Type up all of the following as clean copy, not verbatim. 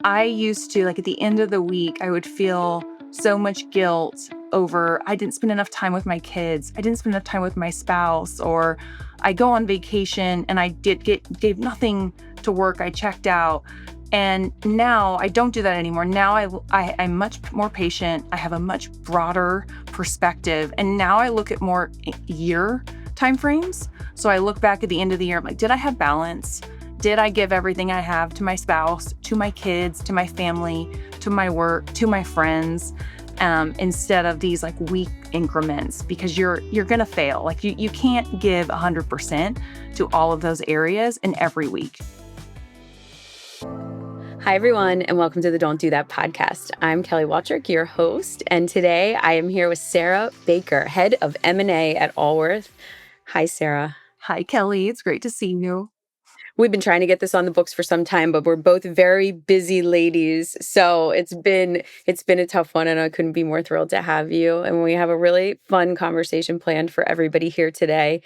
I used to, like, at the end of the week, I would feel so much guilt over I didn't spend enough time with my kids. I didn't spend enough time with my spouse, or I go on vacation and I gave nothing to work. I checked out. And now I don't do that anymore. Now I'm much more patient. I have a much broader perspective. And now I look at more year timeframes. So I look back at the end of the year, I'm like, did I have balance? Did I give everything I have to my spouse, to my kids, to my family, to my work, to my friends, instead of these like week increments? Because you're gonna fail. Like you can't give 100% to all of those areas in every week. Hi, everyone, and welcome to the Don't Do That podcast. I'm Kelly Waltrich, your host, and today I am here with Sara Baker, head of M&A at Allworth. Hi, Sara. Hi, Kelly. It's great to see you. We've been trying to get this on the books for some time, but we're both very busy ladies, so it's been a tough one, and I couldn't be more thrilled to have you. And we have a really fun conversation planned for everybody here today.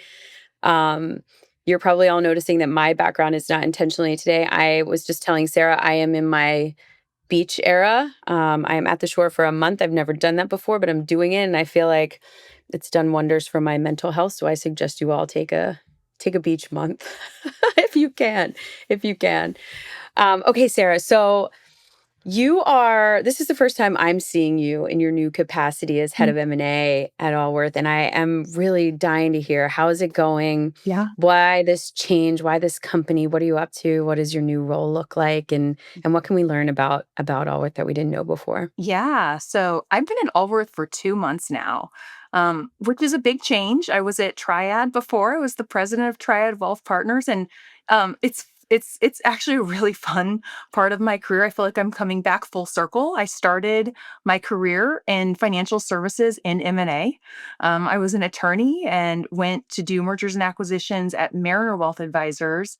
You're probably all noticing that my background is not intentionally today. I was just telling Sara I am in my beach era. I am at the shore for a month. I've never done that before, but I'm doing it, and I feel like it's done wonders for my mental health. So I suggest you all take a beach month if you can. Okay, Sara. So this is the first time I'm seeing you in your new capacity as head of M&A at Allworth, and I am really dying to hear, how is it going? Yeah. Why this change? Why this company? What are you up to? What does your new role look like? And what can we learn about Allworth that we didn't know before? Yeah. So I've been at Allworth for 2 months now, which is a big change. I was at Triad before. I was the president of Triad Wealth Partners, and it's actually a really fun part of my career. I feel like I'm coming back full circle. I started my career in financial services in M&A. I was an attorney and went to do mergers and acquisitions at Mariner Wealth Advisors.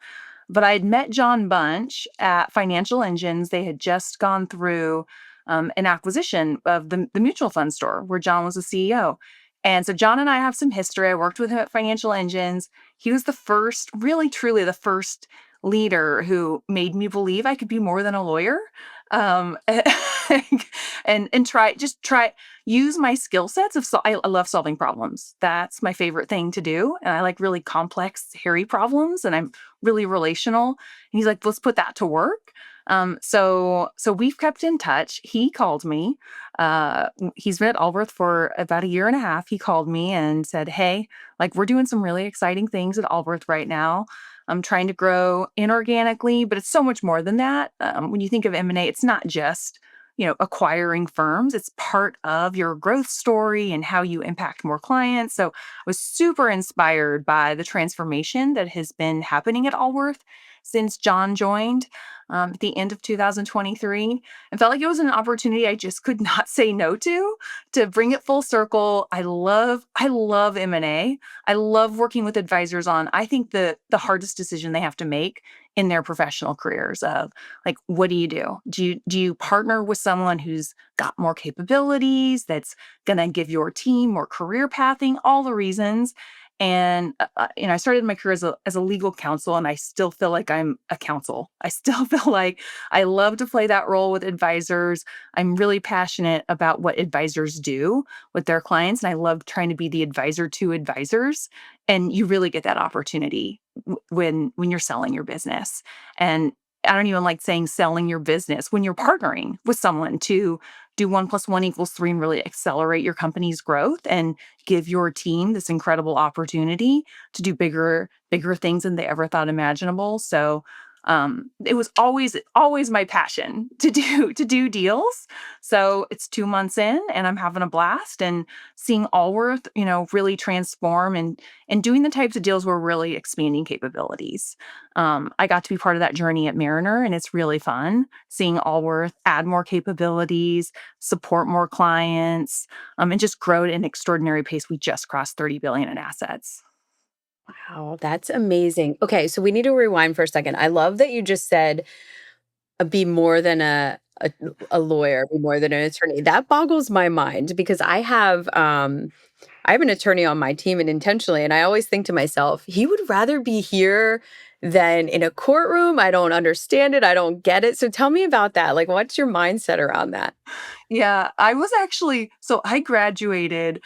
But I had met John Bunch at Financial Engines. They had just gone through an acquisition of the mutual fund store where John was the CEO. And so John and I have some history. I worked with him at Financial Engines. He was the first, really, truly the first leader who made me believe I could be more than a lawyer. Um, and try use my skill sets I love solving problems. That's my favorite thing to do. And I like really complex, hairy problems, and I'm really relational. And he's like, let's put that to work. So we've kept in touch. He called me. He's been at Allworth for about a year and a half. He called me and said, hey, like, we're doing some really exciting things at Allworth right now. I'm trying to grow inorganically, but it's so much more than that. When you think of M&A, it's not just, acquiring firms. It's part of your growth story and how you impact more clients. So I was super inspired by the transformation that has been happening at Allworth since John joined at the end of 2023. I felt like it was an opportunity I just could not say no to bring it full circle. I love M&A. I love working with advisors on, I think, the hardest decision they have to make in their professional careers of, like, what do you do? Do you partner with someone who's got more capabilities, that's going to give your team more career pathing, all the reasons. And I started my career as a legal counsel, and I still feel like I'm a counsel. I still feel like I love to play that role with advisors. I'm really passionate about what advisors do with their clients, and I love trying to be the advisor to advisors. And you really get that opportunity when you're selling your business. And I don't even like saying selling your business when you're partnering with someone to do 1 + 1 = 3 and really accelerate your company's growth and give your team this incredible opportunity to do bigger things than they ever thought imaginable. So it was always my passion to do deals. So it's 2 months in, and I'm having a blast and seeing Allworth, really transform and doing the types of deals where we're really expanding capabilities. I got to be part of that journey at Mariner, and it's really fun seeing Allworth add more capabilities, support more clients, and just grow at an extraordinary pace. We just crossed 30 billion in assets. Wow, that's amazing. Okay, so we need to rewind for a second. I love that you just said be more than a lawyer, be more than an attorney. That boggles my mind because I have I have an attorney on my team and intentionally, and I always think to myself, he would rather be here than in a courtroom. I don't understand it. I don't get it. So tell me about that. Like, what's your mindset around that? Yeah, I was actually so I graduated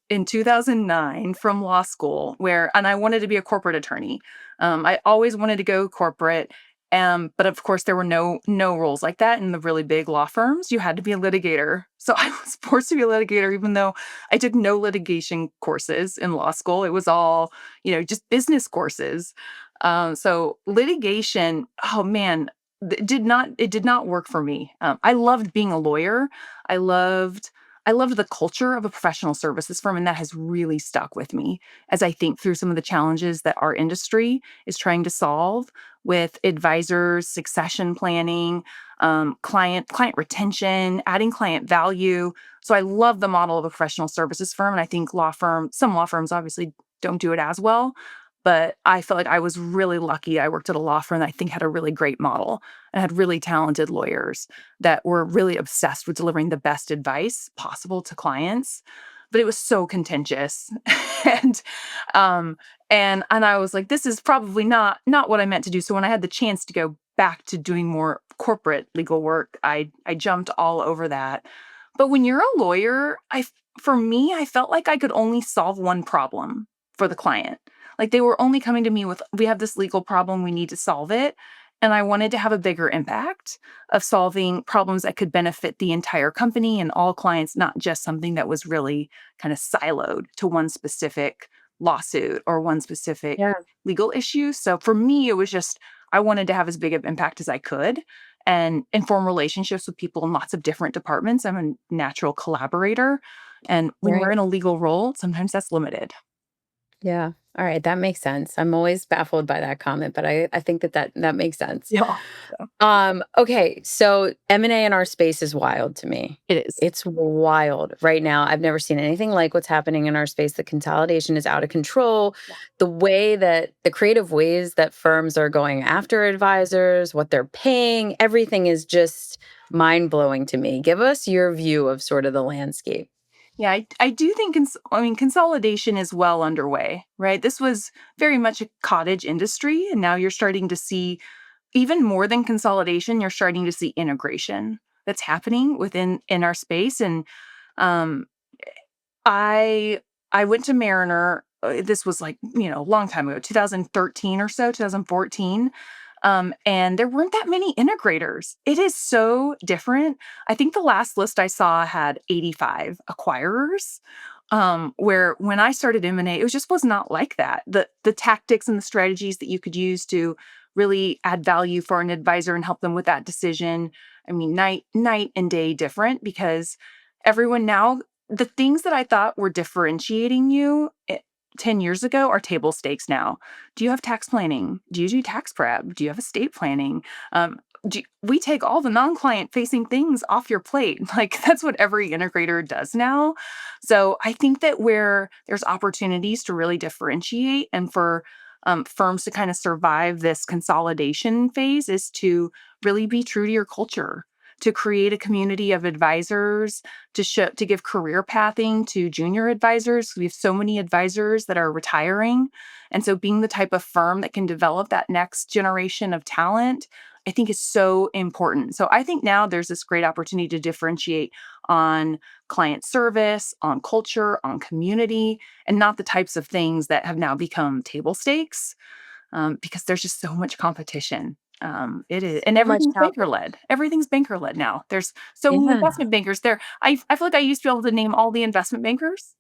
in 2009 from law school and I wanted to be a corporate attorney. I always wanted to go corporate. But of course there were no roles like that in the really big law firms. You had to be a litigator. So I was forced to be a litigator even though I took no litigation courses in law school. It was all, just business courses. So litigation, oh man, it did not work for me. I loved being a lawyer. I loved I loved the culture of a professional services firm, and that has really stuck with me as I think through some of the challenges that our industry is trying to solve with advisors, succession planning, client retention, adding client value. So I love the model of a professional services firm, and I think some law firms obviously don't do it as well. But I felt like I was really lucky. I worked at a law firm that I think had a really great model and had really talented lawyers that were really obsessed with delivering the best advice possible to clients. But it was so contentious. and um and I was like, this is probably not what I meant to do. So when I had the chance to go back to doing more corporate legal work, I jumped all over that. But when you're a lawyer, for me, I felt like I could only solve one problem for the client. Like they were only coming to me with, we have this legal problem, we need to solve it. And I wanted to have a bigger impact of solving problems that could benefit the entire company and all clients, not just something that was really kind of siloed to one specific lawsuit or one specific Yeah. legal issue. So for me, it was just, I wanted to have as big of impact as I could and form relationships with people in lots of different departments. I'm a natural collaborator. And when you're Right. in a legal role, sometimes that's limited. Yeah. All right. That makes sense. I'm always baffled by that comment, but I think that makes sense. Yeah. Okay. So M&A in our space is wild to me. It is. It's wild right now. I've never seen anything like what's happening in our space. The consolidation is out of control. The way that the creative ways that firms are going after advisors, what they're paying, everything is just mind blowing to me. Give us your view of sort of the landscape. Yeah, I do think consolidation is well underway, right? This was very much a cottage industry, and now you're starting to see even more than consolidation, you're starting to see integration that's happening within in our space. And um, I went to Mariner. This was like a long time ago, 2013 or so, 2014. And there weren't that many integrators. It is so different. I think the last list I saw had 85 acquirers. Where when I started M&A, was not like that. The tactics and the strategies that you could use to really add value for an advisor and help them with that decision. I mean, night and day different because everyone now, the things that I thought were differentiating you 10 years ago are table stakes now. Do you have tax planning? Do you do tax prep? Do you have estate planning? We take all the non-client facing things off your plate. Like that's what every integrator does now. So I think that where there's opportunities to really differentiate and for firms to kind of survive this consolidation phase is to really be true to your culture, to create a community of advisors, to give career pathing to junior advisors. We have so many advisors that are retiring. And so being the type of firm that can develop that next generation of talent, I think is so important. So I think now there's this great opportunity to differentiate on client service, on culture, on community, and not the types of things that have now become table stakes because there's just so much competition. It is, and So much everything's talent. banker led. Everything's banker led now. There's so many Yeah. investment bankers there. I feel like I used to be able to name all the investment bankers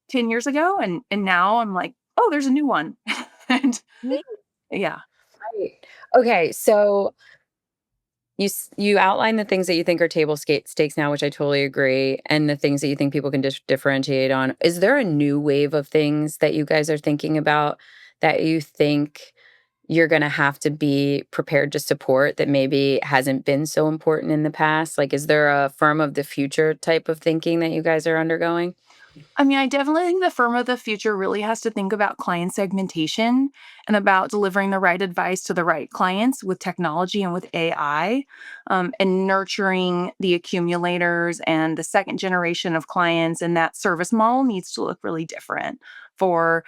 10 years ago, and now I'm like, oh, there's a new one. and yeah, Right. Okay, so you outline the things that you think are stakes now, which I totally agree, and the things that you think people can differentiate on. Is there a new wave of things that you guys are thinking about that you think you're going to have to be prepared to support that maybe hasn't been so important in the past? Like, is there a firm of the future type of thinking that you guys are undergoing? I mean, I definitely think the firm of the future really has to think about client segmentation and about delivering the right advice to the right clients with technology and with AI, and nurturing the accumulators and the second generation of clients. And that service model needs to look really different for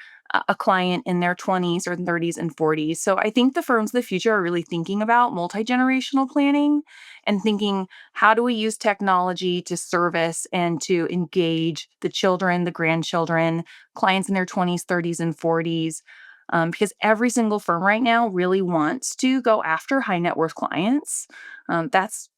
a client in their 20s or 30s and 40s. So I think the firms of the future are really thinking about multi-generational planning and thinking, how do we use technology to service and to engage the children, the grandchildren, clients in their 20s, 30s, and 40s? Because every single firm right now really wants to go after high net worth clients. That's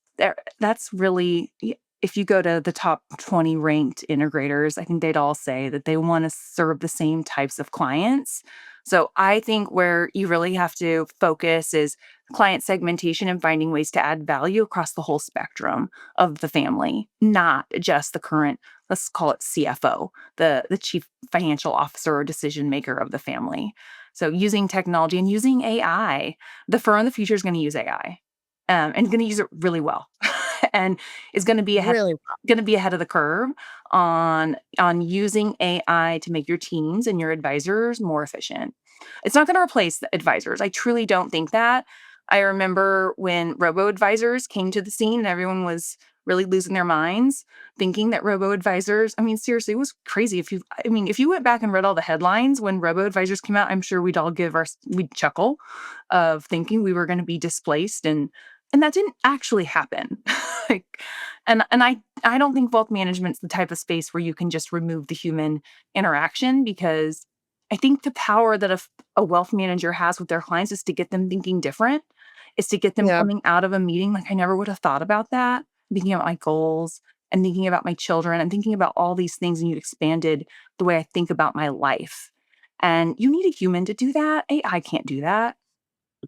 really, if you go to the top 20 ranked integrators, I think they'd all say that they want to serve the same types of clients. So I think where you really have to focus is client segmentation and finding ways to add value across the whole spectrum of the family, not just the current, let's call it CFO, the chief financial officer or decision maker of the family. So using technology and using AI, the firm of the future is going to use AI, and going to use it really well, and is Really? going to be ahead of the curve on using AI to make your teams and your advisors more efficient. It's not going to replace the advisors. I truly don't think that. I remember when robo advisors came to the scene and everyone was really losing their minds thinking that robo advisors, I mean, seriously, it was crazy. If you went back and read all the headlines when robo advisors came out, I'm sure we'd chuckle of thinking we were going to be displaced, and that didn't actually happen. like, and I don't think wealth management's the type of space where you can just remove the human interaction, because I think the power that a wealth manager has with their clients is to get them thinking different, is to get them Yeah. coming out of a meeting like, I never would have thought about that, thinking about my goals and thinking about my children and thinking about all these things, and you expanded the way I think about my life. And you need a human to do that. AI can't do that.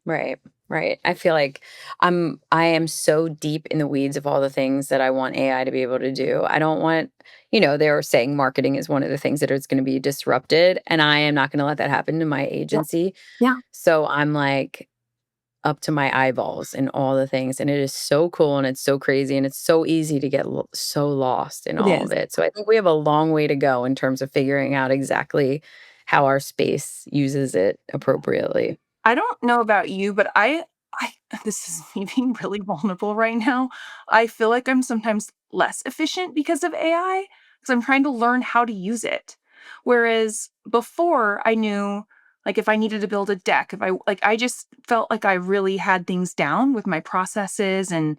Right. Right. I feel like I am so deep in the weeds of all the things that I want AI to be able to do. I don't want, they're saying marketing is one of the things that is going to be disrupted, and I am not going to let that happen to my Yeah. agency. Yeah. So I'm like up to my eyeballs in all the things, and it is so cool and it's so crazy and it's so easy to get so lost in It all of is. it. So I think we have a long way to go in terms of figuring out exactly how our space uses it appropriately. I don't know about you, but I this is me being really vulnerable right now. I feel like I'm sometimes less efficient because of AI, because I'm trying to learn how to use it. Whereas before I knew, like, if I needed to build a deck, if I just felt like I really had things down with my processes and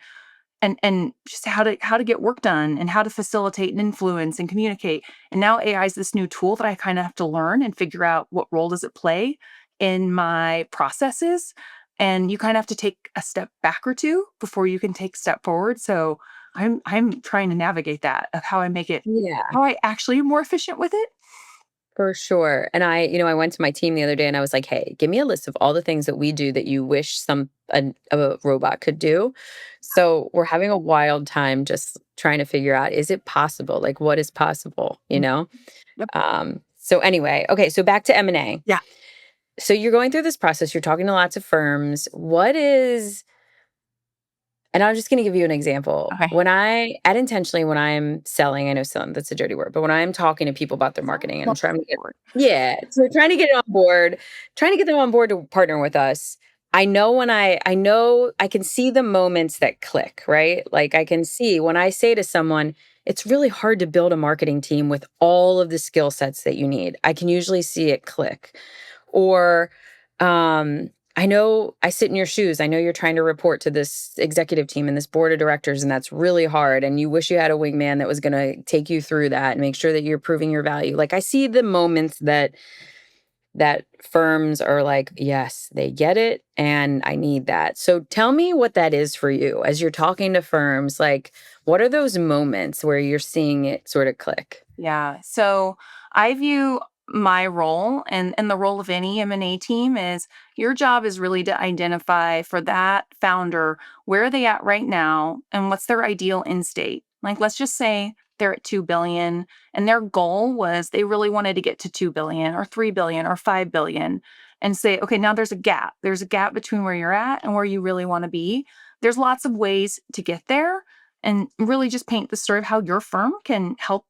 just how to get work done and how to facilitate and influence and communicate. And now AI is this new tool that I kind of have to learn and figure out what role does it play in my processes. And you kind of have to take a step back or two before you can take a step forward. So I'm trying to navigate that of Yeah. how I actually am more efficient with it. For sure. And I went to my team the other day and I was like, "Hey, give me a list of all the things that we do that you wish a robot could do." So we're having a wild time just trying to figure out, is it possible? Like, what is possible? Mm. Yep. So anyway, okay. So back to M&A. Yeah. So you're going through this process. You're talking to lots of firms. And I'm just going to give you an example. Okay. When I'm selling, I know selling, that's a dirty word, but when I'm talking to people about their marketing and Well, trying to so trying to get it on board, trying to get them on board to partner with us. I know I can see the moments that click, right? Like I can see when I say to someone, it's really hard to build a marketing team with all of the skill sets that you need. I can usually see it click. Or, I know I sit in your shoes. I know you're trying to report to this executive team and this board of directors, and that's really hard. And you wish you had a wingman that was going to take you through that and make sure that you're proving your value. Like I see the moments that firms are like, yes, they get it, and I need that. So tell me what that is for you as you're talking to firms. Like, what are those moments where you're seeing it sort of click? Yeah. So I view my role and the role of any M&A team is, your job is really to identify for that founder, where are they at right now and what's their ideal end state. Like, let's just say they're at 2 billion and their goal was they really wanted to get to 2 billion or 3 billion or 5 billion, and say, okay, now there's a gap. There's a gap between where you're at and where you really want to be. There's lots of ways to get there, and really just paint the story of how your firm can help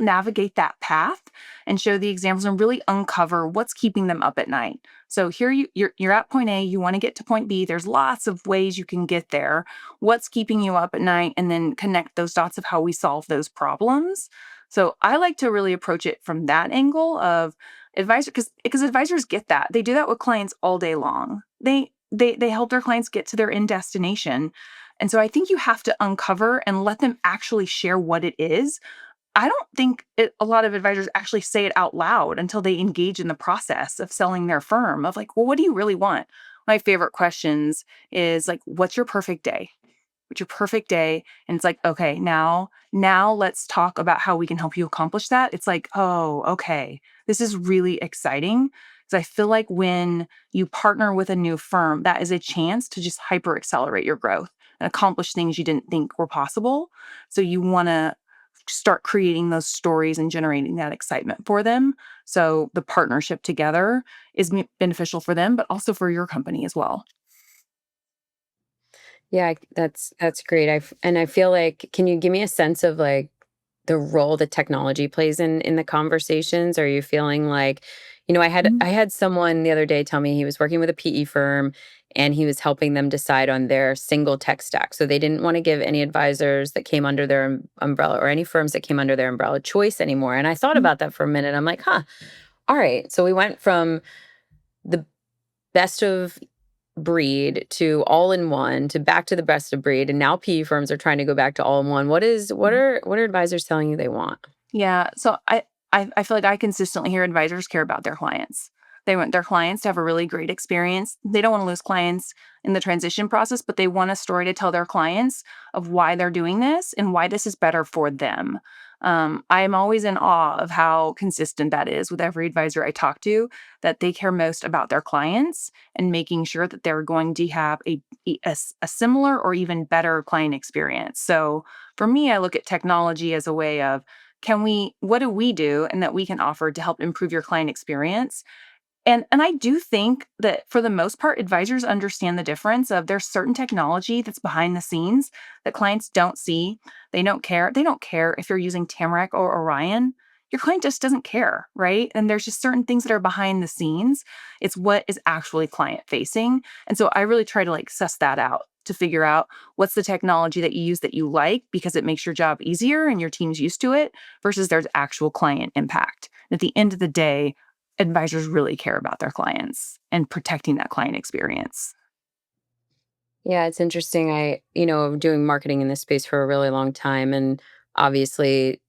navigate that path and show the examples and really uncover what's keeping them up at night. So here you're at point A, you want to get to point B. There's lots of ways you can get there. What's keeping you up at night? And then connect those dots of how we solve those problems. So I like to really approach it from that angle of advisor, because advisors get that. They do that with clients all day long. They help their clients get to their end destination. And so I think you have to uncover and let them actually share what it is. I don't think a lot of advisors actually say it out loud until they engage in the process of selling their firm of like, well, what do you really want? My favorite questions is like, what's your perfect day? What's your perfect day? And it's like, okay, now let's talk about how we can help you accomplish that. It's like, oh, okay, this is really exciting. Because I feel like when you partner with a new firm, that is a chance to just hyper accelerate your growth and accomplish things you didn't think were possible. So you want to start creating those stories and generating that excitement for them. So the partnership together is beneficial for them, but also for your company as well. Yeah, that's great. And I feel like, can you give me a sense of like the role that technology plays in the conversations? Are you feeling like, Mhm. I had someone the other day tell me he was working with a PE firm and he was helping them decide on their single tech stack. So they didn't want to give any advisors that came under their umbrella, or any firms that came under their umbrella, choice anymore. And I thought Mhm. about that for a minute. I'm like, huh, all right. So we went from the best of breed to all in one to back to the best of breed, and now PE firms are trying to go back to all in one. What are advisors telling you they want? Yeah. So I feel like I consistently hear advisors care about their clients. They want their clients to have a really great experience. They don't want to lose clients in the transition process, but they want a story to tell their clients of why they're doing this and why this is better for them. I am always in awe of how consistent that is with every advisor I talk to, that they care most about their clients and making sure that they're going to have a similar or even better client experience. So for me, I look at technology as a way of what do we do and that we can offer to help improve your client experience? And I do think that for the most part, advisors understand the difference of there's certain technology that's behind the scenes that clients don't see. They don't care. They don't care if you're using Tamarack or Orion. Your client just doesn't care, right? And there's just certain things that are behind the scenes. It's what is actually client facing. And so I really try to like suss that out to figure out what's the technology that you use that you like because it makes your job easier and your team's used to it versus there's actual client impact. At the end of the day, advisors really care about their clients and protecting that client experience. Yeah, it's interesting. Doing marketing in this space for a really long time, and obviously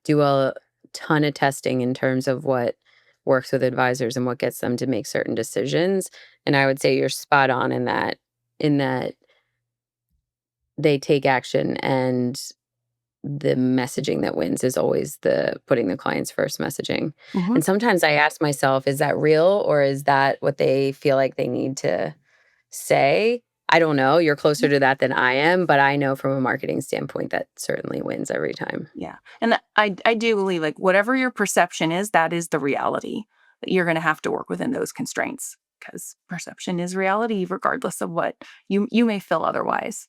do a ton of testing in terms of what works with advisors and what gets them to make certain decisions. And I would say you're spot on in that they take action, and the messaging that wins is always the putting the clients first messaging. Mhm. And sometimes I ask myself, is that real, or is that what they feel like they need to say? I don't know. You're closer to that than I am, but I know from a marketing standpoint that certainly wins every time. Yeah. And I do believe like whatever your perception is, that is the reality. That you're going to have to work within those constraints because perception is reality regardless of what you may feel otherwise.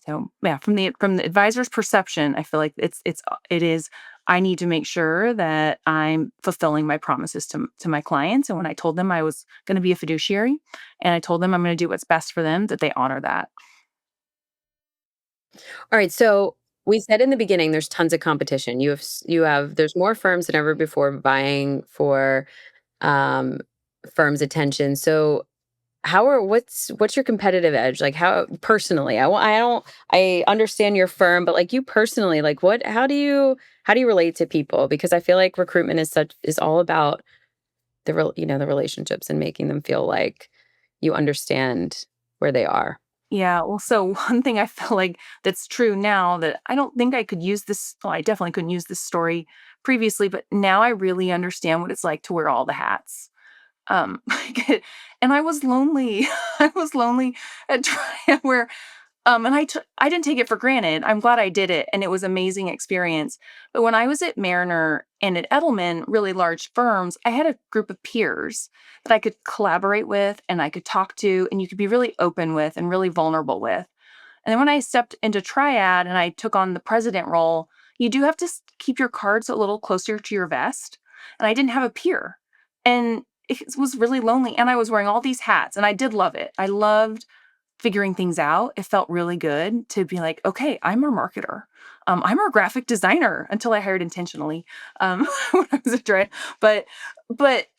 So, yeah, from the advisor's perception, I feel like it is I need to make sure that I'm fulfilling my promises to my clients, and when I told them I was gonna be a fiduciary, and I told them I'm gonna do what's best for them, that they honor that. All right, so we said in the beginning there's tons of competition. You have there's more firms than ever before vying for um firms' attention. So what's your competitive edge? Like, how personally? I don't I understand your firm, but like you personally, like what how do you relate to people? Because I feel like recruitment is all about the relationships and making them feel like you understand where they are. Yeah, well, so one thing I feel like that's true now that I don't think I could use this well, I definitely couldn't use this story previously, but now I really understand what it's like to wear all the hats. And I was lonely. I was lonely at trying where and I didn't take it for granted. I'm glad I did it, and it was amazing experience. But when I was at Mariner and at Edelman, really large firms, I had a group of peers that I could collaborate with and I could talk to, and you could be really open with and really vulnerable with. And then when I stepped into Triad and I took on the president role, you do have to keep your cards a little closer to your vest. And I didn't have a peer. And it was really lonely, and I was wearing all these hats, and I did love it. I loved figuring things out. It felt really good to be like, okay, I'm a marketer. I'm a graphic designer until I hired intentionally when I was a dread. But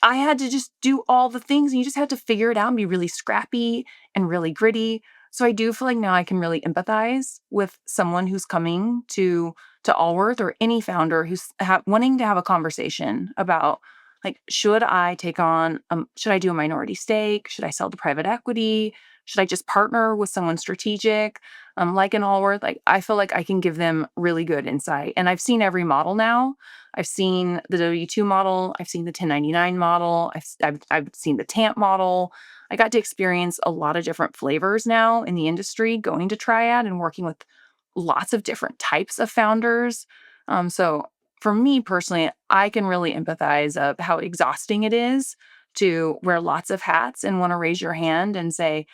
I had to just do all the things, and you just had to figure it out and be really scrappy and really gritty. So I do feel like now I can really empathize with someone who's coming to Allworth, or any founder who's wanting to have a conversation about, like, should I take on, should I do a minority stake? Should I sell to private equity? Should I just partner with someone strategic, like an Allworth? Like, I feel like I can give them really good insight. And I've seen every model now. I've seen the W-2 model. I've seen the 1099 model. I've seen the TAMP model. I got to experience a lot of different flavors now in the industry, going to Triad and working with lots of different types of founders. So for me personally, I can really empathize of how exhausting it is to wear lots of hats and want to raise your hand and say,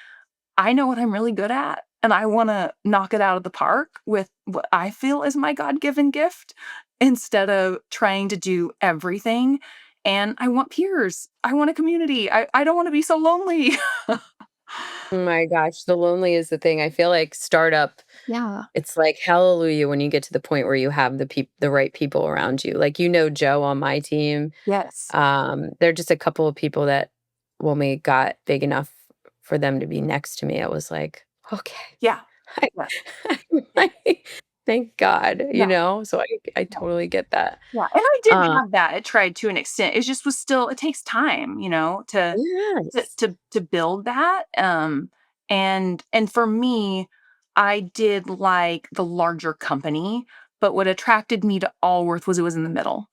I know what I'm really good at, and I wanna knock it out of the park with what I feel is my God-given gift, instead of trying to do everything. And I want peers. I want a community. I don't wanna be so lonely. Oh my gosh, the lonely is the thing. I feel like startup, Yeah. it's like hallelujah when you get to the point where you have the right people around you. Like, Joe on my team, Yes. there are just a couple of people that when we got big enough for them to be next to me, I was like, "Okay, Yeah. I Yeah. Yeah. I thank God," Yeah. So I Yeah. totally get that. Yeah, and I did Uh, have that. It tried to an extent. It just was still, it takes time, to yes. build that, and for me, I did like the larger company, but what attracted me to Allworth was it was in the middle.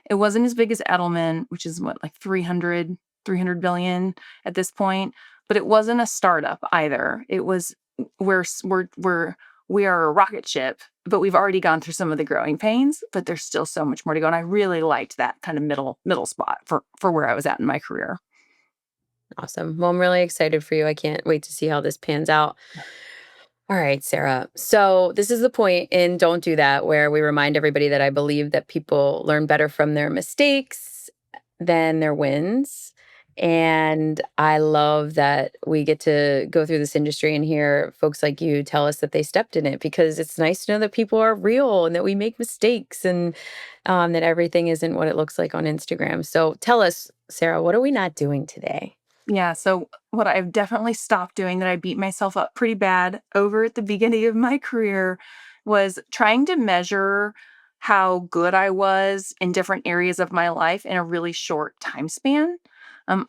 It wasn't as big as Edelman, which is what, like 300 billion at this point, but it wasn't a startup either. It was, we are a rocket ship, but we've already gone through some of the growing pains, but there's still so much more to go, and I really liked that kind of middle spot for where I was at in my career. Awesome. Well, I'm really excited for you. I can't wait to see how this pans out. All right, Sarah. So, this is the point in Don't Do That where we remind everybody that I believe that people learn better from their mistakes than their wins. And I love that we get to go through this industry and hear folks like you tell us that they stepped in it, because it's nice to know that people are real and that we make mistakes, and that everything isn't what it looks like on Instagram. So, tell us, Sarah, what are we not doing today? Yeah, so what I've definitely stopped doing, that I beat myself up pretty bad over at the beginning of my career, was trying to measure how good I was in different areas of my life in a really short time span.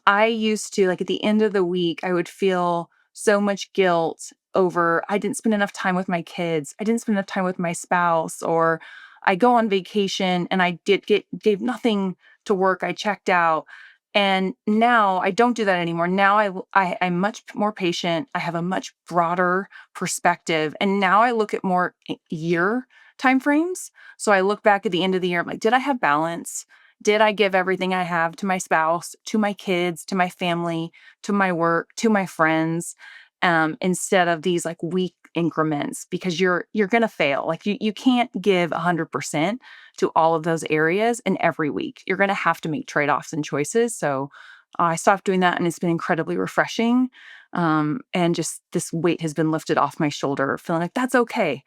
I used to, like, at the end of the week, I would feel so much guilt over I didn't spend enough time with my kids. I didn't spend enough time with my spouse, or I go on vacation and I gave nothing to work. I checked out, and now I don't do that anymore. Now I'm much more patient. I have a much broader perspective. And now I look at more year timeframes. So I look back at the end of the year, I'm like, did I have balance? Did I give everything I have to my spouse, to my kids, to my family, to my work, to my friends? Instead of these like week increments, because you're gonna fail. Like, you can't give 100% to all of those areas in every week. You're going to have to make trade offs and choices. So I stopped doing that, and it's been incredibly refreshing. And just this weight has been lifted off my shoulder, feeling like that's okay.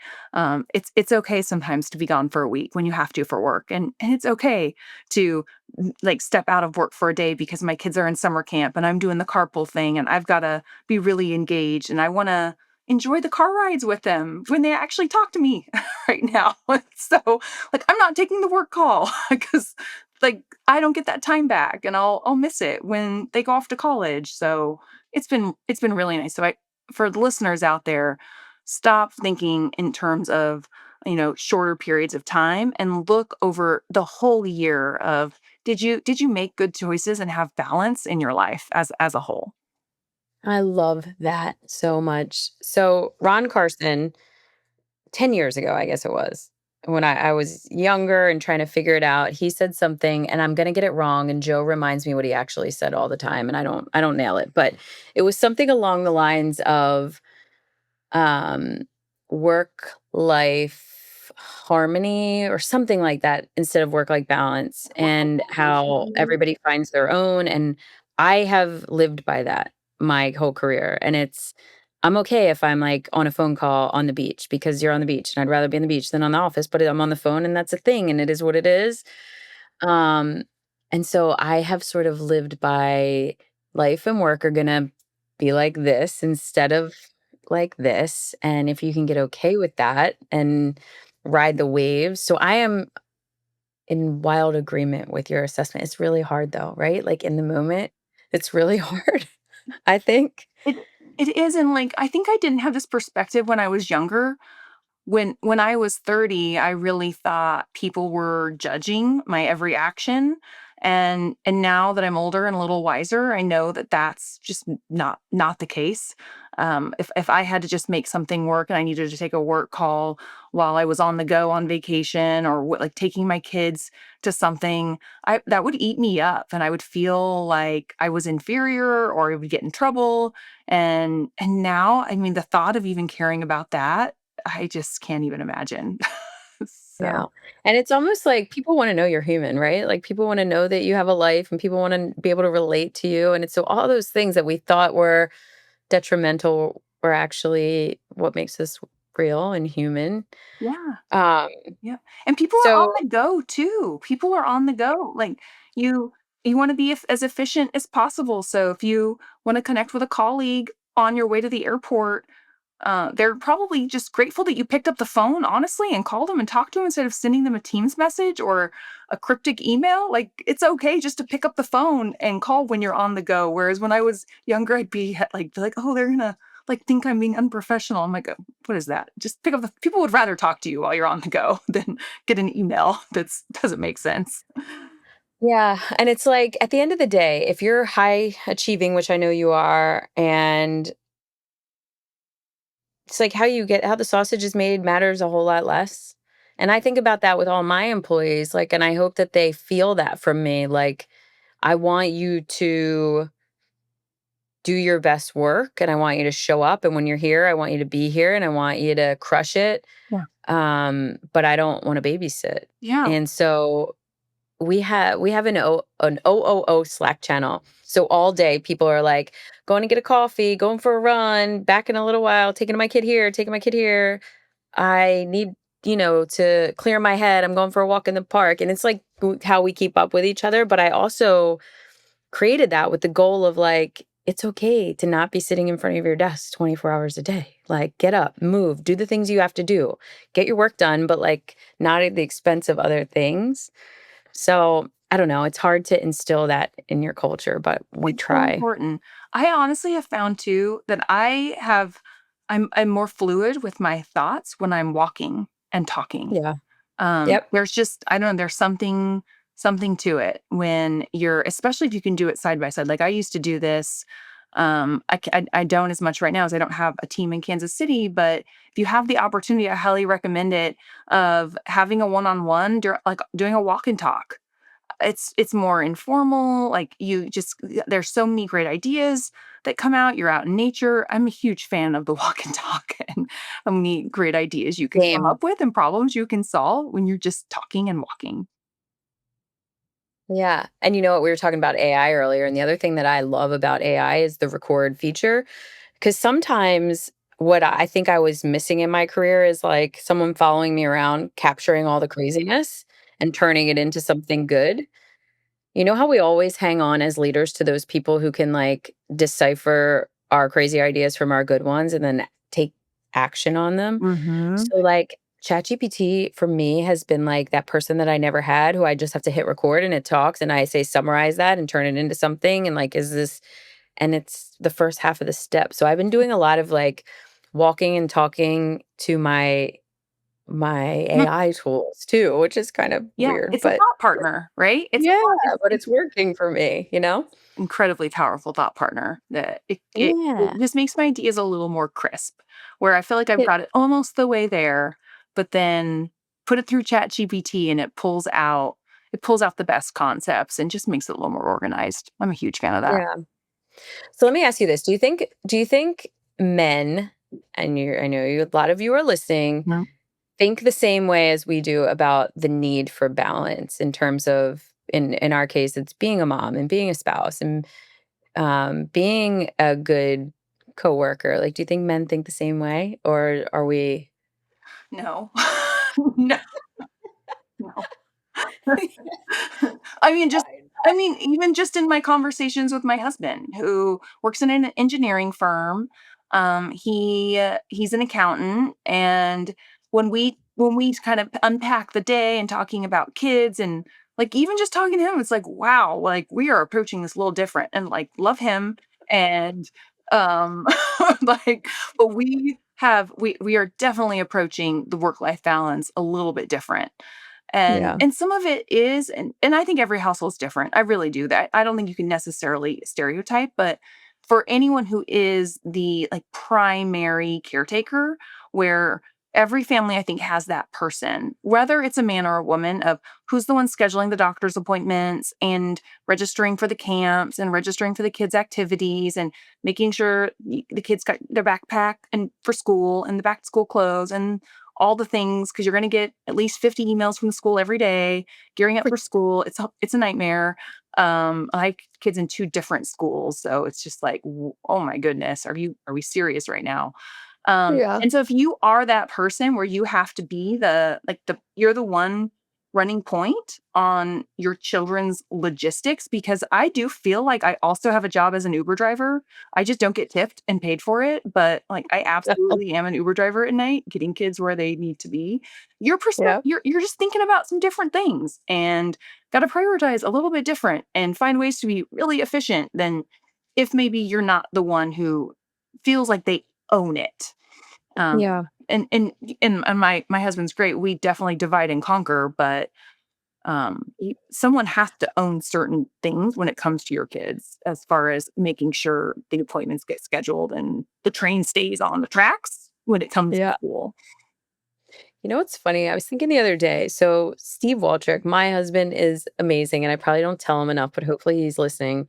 It's okay sometimes to be gone for a week when you have to for work, and it's okay to like step out of work for a day because my kids are in summer camp and I'm doing the carpool thing, and I've got to be really engaged, and I want to enjoy the car rides with them when they actually talk to me right now. So, like, I'm not taking the work call because, like, I don't get that time back, and I'll miss it when they go off to college. So it's been really nice. So I for the listeners out there, stop thinking in terms of, shorter periods of time, and look over the whole year of, did you make good choices and have balance in your life as a whole? I love that so much. So, Ron Carson, 10 years ago, I guess it was, when I was younger and trying to figure it out, he said something, and I'm gonna get it wrong, and Joe reminds me what he actually said all the time, and I don't nail it, but it was something along the lines of, um, work life harmony or something like that instead of work life balance, and how everybody finds their own. And I have lived by that my whole career, and I'm okay if I'm, like, on a phone call on the beach because you're on the beach, and I'd rather be on the beach than on the office, but I'm on the phone, and that's a thing, and it is what it is. Um, and so I have sort of lived by life and work are gonna be like this instead of like this, and if you can get okay with that and ride the waves. So I am in wild agreement with your assessment. It's really hard though, right? Like in the moment, it's really hard, I think. It it is, and, like, I think I didn't have this perspective when I was younger. When I was 30, I really thought people were judging my every action, and now that I'm older and a little wiser, I know that that's just not the case. If I had to just make something work and I needed to take a work call while I was on the go on vacation or like taking my kids to something, I that would eat me up, and I would feel like I was inferior or I would get in trouble. And now, I mean, the thought of even caring about that, I just can't even imagine. Yeah. So, And it's almost like people wanna know you're human, right? Like, people wanna know that you have a life and people wanna be able to relate to you, and it's so all those things that we thought were detrimental were actually what makes us real and human. yeah, Um, yeah, and people are on so the go too. People are on the go, like, you you wanna be as efficient as possible, so if you wanna connect with a colleague on your way to the airport, they're probably just grateful that you picked up the phone, honestly, and called them and talked to them instead of sending them a Teams message or a cryptic email. Like, it's okay just to pick up the phone and call when you're on the go. Whereas when I was younger, I'd be like, oh, they're gonna like think I'm being unprofessional. I'm like, what is that? Just pick up the people would rather talk to you while you're on the go than get an email that's doesn't make sense. yeah, and it's like, at the end of the day, if you're high achieving, which I know you are, and it's like how the sausage is made matters a whole lot less. And I think about that with all my employees, like, and I hope that they feel that from me. Like, I want you to do your best work and I want you to show up. And when you're here, I want you to be here and I want you to crush it. Yeah. But I don't want to babysit. Yeah. And so we have an OOO Slack channel. So all day people are like going to get a coffee, going for a run, back in a little while, taking my kid here, taking my kid here. I need, to clear my head. I'm going for a walk in the park. And it's like how we keep up with each other. But I also created that with the goal of like, it's okay to not be sitting in front of your desk 24 hours a day. Like, get up, move, do the things you have to do, get your work done, but like not at the expense of other things. So I don't know. It's hard to instill that in your culture, but we It's so try. important. I honestly have found too that I'm more fluid with my thoughts when I'm walking and talking. Yeah. Yep. There's just I don't know, there's something to it when you're especially if you can do it side by side. Like I used to do this. I don't as much right now as I don't have a team in Kansas City, but if you have the opportunity, I highly recommend it of having a one-on-one, like doing a walk and talk. It's more informal, like, you just there's so many great ideas that come out, you're out in nature. I'm a huge fan of the walk and talk and how many great ideas you can come Same. up with and problems you can solve when you're just talking and walking. Yeah. And you know what? We were talking about AI earlier. And the other thing that I love about AI is the record feature. Because sometimes what I think I was missing in my career is like someone following me around, capturing all the craziness and turning it into something good. You know how we always hang on as leaders to those people who can like decipher our crazy ideas from our good ones and then take action on them? Mhm. So like ChatGPT for me has been like that person that I never had who I just have to hit record and it talks and I say summarize that and turn it into something and like is this and it's the first half of the step. So I've been doing a lot of like walking and talking to my Mm, AI tools too, which is kind of yeah, weird, it's a but thought partner, right? It's a yeah, thought but it's it's working for me, you know? incredibly powerful thought partner that it Yeah. just makes my ideas a little more crisp, where I feel like I've It got it almost the way there, but then put it through ChatGPT and it pulls out the best concepts and just makes it a little more organized. I'm a huge fan of that. yeah. So let me ask you this. Do you think men, and I know a lot of you are listening, Mhm. think the same way as we do about the need for balance in terms of in our case it's being a mom and being a spouse and being a good coworker? Like, do you think men think the same way, or are we? No. No, no. I mean, just Fine. I mean, even just in my conversations with my husband who works in an engineering firm, he's an accountant, and when we kind of unpack the day and talking about kids and, like, even just talking to him, it's like, wow, like, we are approaching this a little different and, like, love him and, um, like, but we are definitely approaching the work-life balance a little bit different. Yeah. And some of it is and I think every household's different. I really do that. I don't think you can necessarily stereotype, but for anyone who is the, like, primary caretaker, where every family I think has that person, whether it's a man or a woman, of who's the one scheduling the doctor's appointments and registering for the camps and registering for the kids' activities and making sure the kids got their backpack and for school and the back to school clothes and all the things, because you're going to get at least 50 emails from the school every day, gearing up for school. It's a nightmare. I have kids in two different schools, so it's just like, oh my goodness, are we serious right now? Yeah. And so if you are that person where you have to be you're the one running point on your children's logistics, because I do feel like I also have a job as an Uber driver. I just don't get tipped and paid for it, but, like, I absolutely am an Uber driver at night, getting kids where they need to be. Yeah. You're just thinking about some different things and gotta prioritize a little bit different and find ways to be really efficient than if maybe you're not the one who feels like they own it. Um, Yeah. and my husband's great. We definitely divide and conquer, but someone has to own certain things when it comes to your kids, as far as making sure the appointments get scheduled and the train stays on the tracks when it comes to Yeah. school. You know what's funny? I was thinking the other day. So Steve Waltrich, my husband, is amazing, and I probably don't tell him enough, but hopefully he's listening.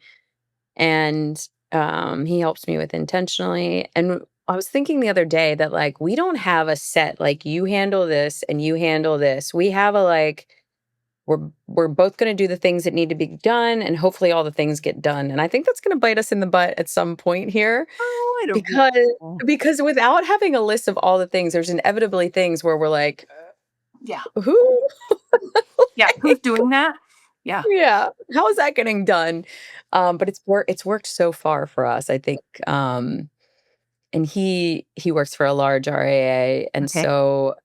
And he helps me with intentionally. And I was thinking the other day that, like, we don't have a set, like, you handle this and you handle this. We have a, like, we're both going to do the things that need to be done, and hopefully all the things get done. And I think that's going to bite us in the butt at some point here, Oh, I don't because know. without having a list of all the things, there's inevitably things where we're like, Yeah. who? Yeah. Who's doing that? Yeah. Yeah. How is that getting done? But it's worked so far for us, I think. And he works for a large RAA, and Okay. so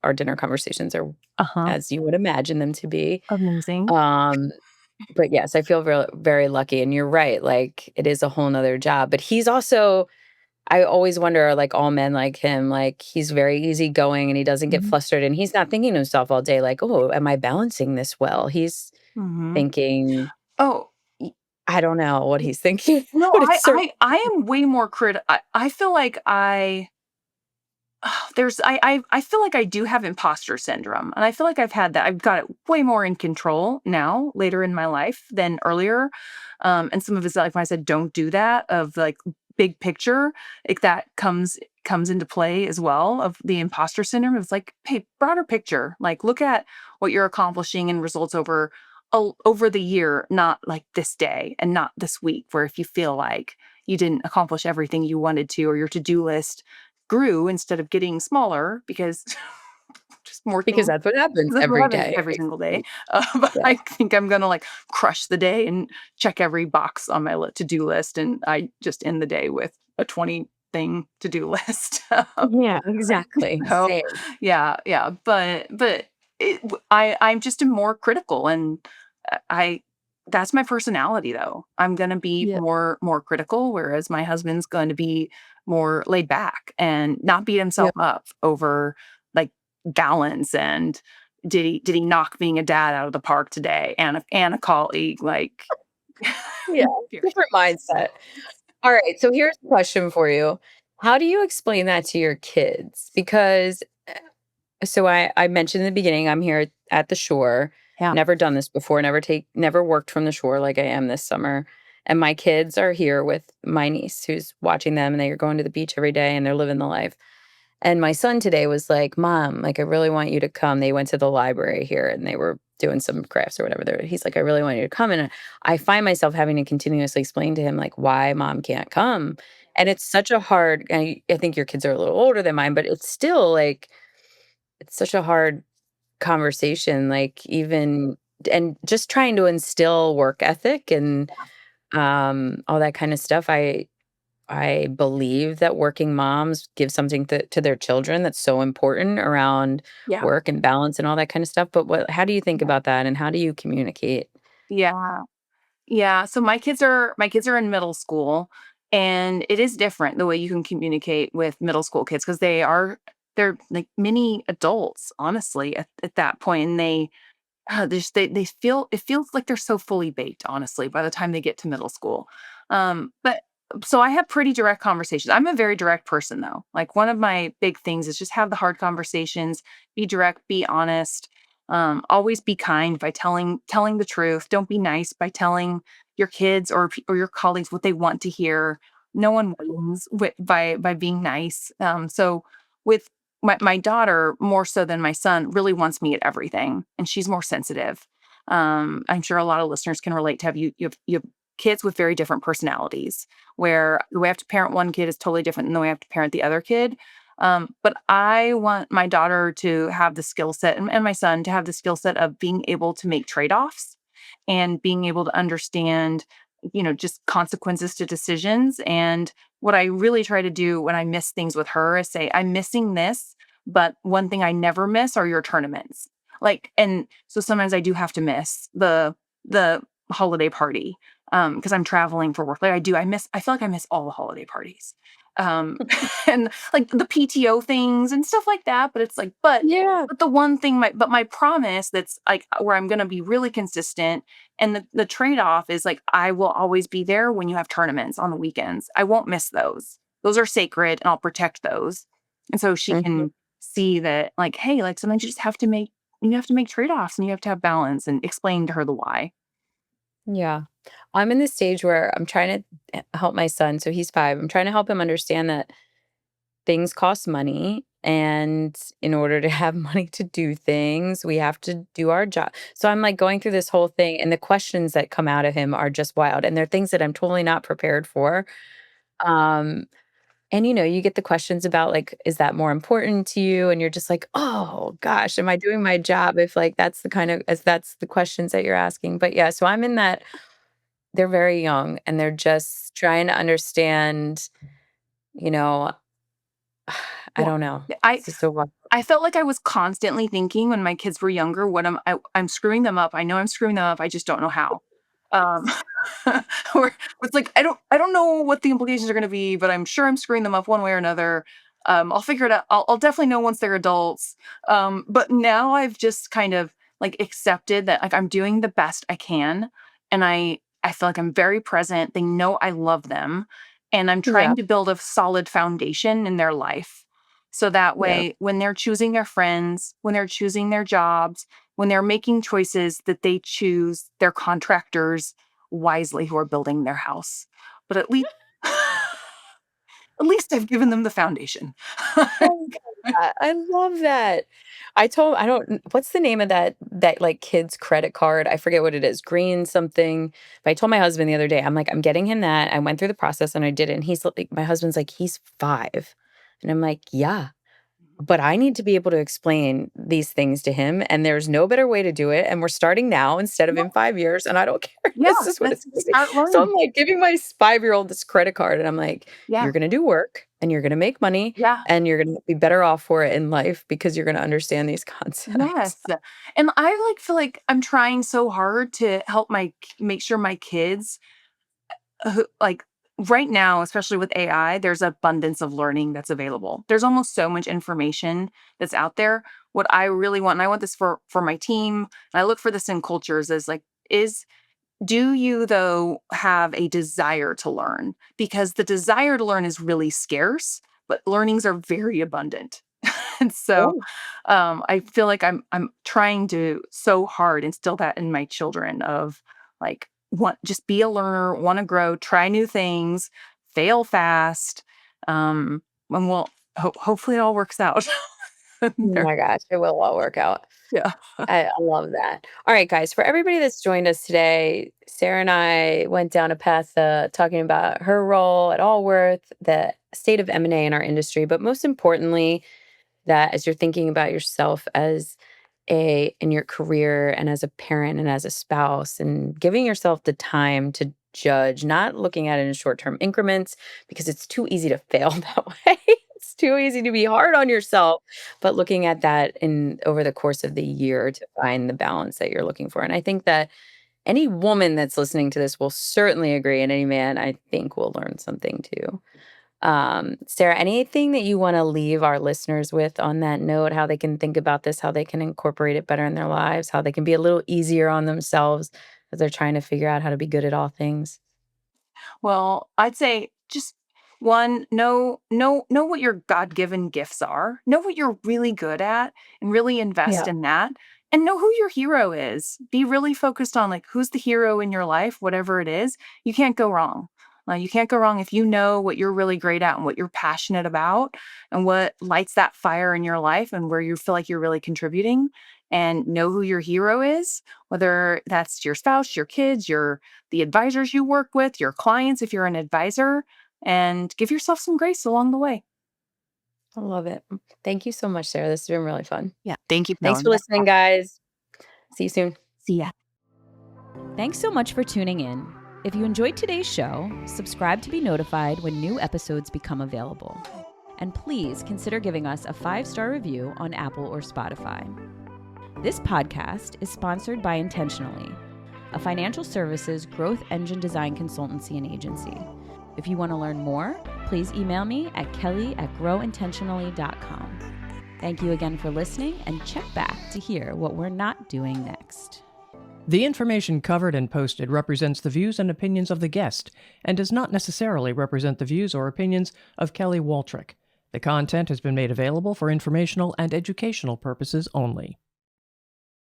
our dinner conversations are Uh-huh. as you would imagine them to be. Amazing. Um, but yes, I feel very, very lucky. And you're right, like, it is a whole nother job. But he's also, I always wonder, are, like, all men like him? Like, he's very easygoing and he doesn't get Mhm. flustered, and he's not thinking to himself all day, like, oh, am I balancing this well? He's Mhm. thinking, Oh, I don't know what he's thinking, no, but it's certain. I am way more I feel like I feel like I do have imposter syndrome, and I feel like I've got it way more in control now, later in my life, than earlier. And some of it's like when I said don't do that, of, like, big picture, like, that comes into play as well, of the imposter syndrome. It's like, hey, broader picture, like, look at what you're accomplishing and results over the year, not like this day and not this week, where if you feel like you didn't accomplish everything you wanted to, or your to-do list grew instead of getting smaller, because just more Because things, that's what happens that's what every happens day. every single day. But Yeah. I think I'm gonna, like, crush the day and check every box on my to-do list, and I just end the day with a 20 thing to-do list. Yeah, exactly. So, Same. yeah, yeah, but I'm just a more critical, and I that's my personality, though. I'm gonna be Yeah. more critical, whereas my husband's going to be more laid back and not beat Yeah. himself up over, like, balance and did he knock being a dad out of the park today, and a colleague, like, Yeah. period. Different mindset. All right. So here's a question for you. How do you explain that to your kids? Because so I mentioned in the beginning, I'm here at the shore. Yeah. Never done this before, never worked from the shore like I am this summer. And my kids are here with my niece who's watching them, and they are going to the beach every day and they're living the life. And my son today was like, "Mom, like, I really want you to come." They went to the library here and they were doing some crafts or whatever. He's like, "I really want you to come." And I find myself having to continuously explain to him, like, why mom can't come. And it's such a hard, I think your kids are a little older than mine, but it's still like, it's such a hard conversation, like, even, and just trying to instill work ethic and all that kind of stuff. I believe that working moms give something to their children that's so important around Yeah. work and balance and all that kind of stuff. But how do you think Yeah. about that, and how do you communicate? Yeah. Yeah, so my kids are in middle school, and it is different the way you can communicate with middle school kids because they're like mini adults, honestly, at that point, and they feel it feels like they're so fully baked, honestly, by the time they get to middle school. But so I have pretty direct conversations. I'm a very direct person though. Like one of my big things is just have the hard conversations, be direct, be honest. Always be kind by telling the truth. Don't be nice by telling your kids or your colleagues what they want to hear. No one wins by being nice. So with my daughter, more so than my son, really wants me at everything, and she's more sensitive. I'm sure a lot of listeners can relate to you have kids with very different personalities, where the way I have to parent one kid is totally different than the way I have to parent the other kid. But I want my daughter to have the skill set, and my son to have the skill set of being able to make trade offs and being able to understand, just consequences to decisions. And what I really try to do when I miss things with her is say, I'm missing this, but one thing I never miss are your tournaments. Like, and so sometimes I do have to miss the holiday party because I'm traveling for work. Like I feel like I miss all the holiday parties. Um and like the PTO things and stuff like that. But it's like, Yeah. but the one thing my promise that's like where I'm gonna be really consistent, and the trade-off is like I will always be there when you have tournaments on the weekends. I won't miss those. Those are sacred and I'll protect those. And so she Mhm. can see that like, hey, like sometimes you have to make trade-offs and you have to have balance, and explain to her the why. Yeah. I'm in this stage where I'm trying to help my son. So he's 5. I'm trying to help him understand that things cost money. And in order to have money to do things, we have to do our job. So I'm like going through this whole thing, and the questions that come out of him are just wild. And they're things that I'm totally not prepared for. Um, and you get the questions about like, is that more important to you? And you're just like, oh gosh, am I doing my job if like that's the kind of as that's the questions that you're asking? But yeah, so I'm in that. They're very young and they're just trying to understand, you know, I Yeah. don't know. I It's just so wild. I felt like I was constantly thinking when my kids were younger, I'm screwing them up. I know I'm screwing them up. I just don't know how. Um, where it's like I don't know what the implications are going to be, but I'm sure I'm screwing them up one way or another. I'll figure it out. I'll definitely know once they're adults. But now I've just kind of like accepted that like I'm doing the best I can, and I feel like I'm very present. They know I love them, and I'm Yeah, trying to build a solid foundation in their life. So that yeah. way, when they're choosing their friends, when they're choosing their jobs, when they're making choices, that they choose their contractors wisely who are building their house. But at least at least I've given them the foundation. I love that. I love that. I don't what's the name of that, like, kid's credit card? I forget what it is, green something, but I told my husband the other day, I'm like, "I'm getting him that." I went through the process and I did it, and he's like my husband's like, "He's 5." And I'm like, "Yeah." But I need to be able to explain these things to him, and there's no better way to do it, and we're starting now instead of Yeah, in 5 years, and I don't care. yeah, This is what that's it's gonna be. start So learning. I'm, like, giving my 5-year-old this credit card, and I'm like, Yeah, "You're gonna do work, and you're gonna make money, yeah. and you're gonna be better off for it in life because you're gonna understand these concepts." Yes. And I like feel like I'm trying so hard to help make sure my kids who like right now, especially with AI, there's abundance of learning that's available. There's almost so much information that's out there. What I really want, and I want this for my team, and I look for this in cultures, is like, is do you though have a desire to learn? Because the desire to learn is really scarce, but learnings are very abundant. And so Oh, I feel like I'm trying to so hard instill that in my children of like want just be a learner, want to grow, try new things, fail fast. And hopefully it all works out. Oh There. my gosh, it will all work out. Yeah. I love that. All right, guys, for everybody that's joined us today, Sarah and I went down a path talking about her role at Allworth, the state of M&A in our industry, but most importantly, that as you're thinking about yourself as a in your career and as a parent and as a spouse and giving yourself the time to judge, not looking at it in short-term increments because it's too easy to fail that way. It's too easy to be hard on yourself, but looking at that in over the course of the year to find the balance that you're looking for. And I think that any woman that's listening to this will certainly agree, and any man I think will learn something too. Sarah, anything that you want to leave our listeners with on that note, how they can think about this, how they can incorporate it better in their lives, how they can be a little easier on themselves as they're trying to figure out how to be good at all things? Well, I'd say just one, know what your God-given gifts are. Know what you're really good at and really invest Yeah. in that. And know who your hero is. Be really focused on like who's the hero in your life, whatever it is. You can't go wrong. You can't go wrong if you know what you're really great at and what you're passionate about and what lights that fire in your life and where you feel like you're really contributing and know who your hero is, whether that's your spouse, your kids, the advisors you work with, your clients if you're an advisor, and give yourself some grace along the way. I love it. Thank you so much, Sarah. This has been really fun. Yeah. Thank you for Thanks knowing for that. listening, guys. See you soon. See ya. Thanks so much for tuning in. If you enjoyed today's show, subscribe to be notified when new episodes become available. And please consider giving us a 5-star review on Apple or Spotify. This podcast is sponsored by Intentionally, a financial services growth engine design consultancy and agency. If you want to learn more, please email me at kelly@growintentionally.com. Thank you again for listening, and check back to hear what we're not doing next. The information covered and posted represents the views and opinions of the guest and does not necessarily represent the views or opinions of Kelly Waltrich. The content has been made available for informational and educational purposes only.